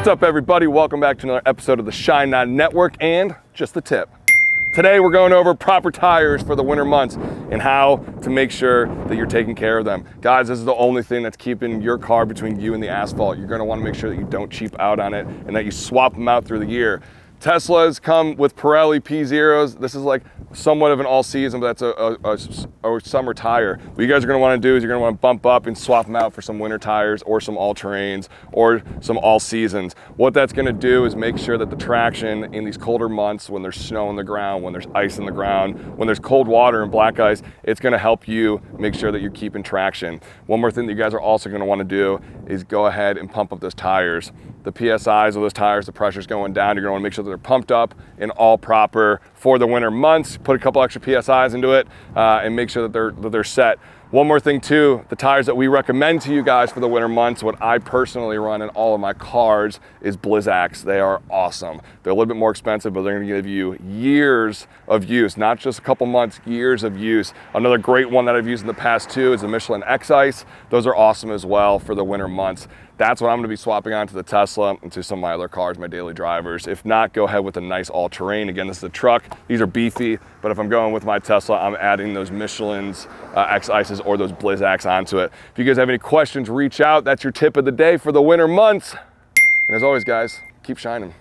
What's up, everybody? Welcome back to another episode of the Shine On Network and just the tip. Today we're going over proper tires for the winter months and how to make sure that you're taking care of them. Guys, this is the only thing that's keeping your car between you and the asphalt. You're gonna wanna make sure that you don't cheap out on it and that you swap them out through the year. Teslas come with Pirelli P0s. This is like somewhat of an all season, but that's a summer tire. What you guys are gonna wanna do is you're gonna wanna bump up and swap them out for some winter tires or some all terrains or some all seasons. What that's gonna do is make sure that the traction in these colder months, when there's snow on the ground, when there's ice in the ground, when there's cold water and black ice, it's gonna help you make sure that you're keeping traction. One more thing that you guys are also gonna wanna do is go ahead and pump up those tires. The PSIs of those tires, the pressure's going down. You're gonna wanna make sure that they're pumped up and all proper for the winter months. Put a couple extra PSIs into it and make sure that they're set. One more thing too, the tires that we recommend to you guys for the winter months, what I personally run in all of my cars is Blizzaks. They are awesome. They're a little bit more expensive, but they're gonna give you years of use, not just a couple months, years of use. Another great one that I've used in the past too is the Michelin X-Ice. Those are awesome as well for the winter months. That's what I'm gonna be swapping onto the Tesla and to some of my other cars, my daily drivers. If not, go ahead with a nice all-terrain. Again, this is a truck. These are beefy, but if I'm going with my Tesla, I'm adding those Michelin's X-Ices or those Blizzaks onto it. If you guys have any questions, reach out. That's your tip of the day for the winter months. And as always, guys, keep shining.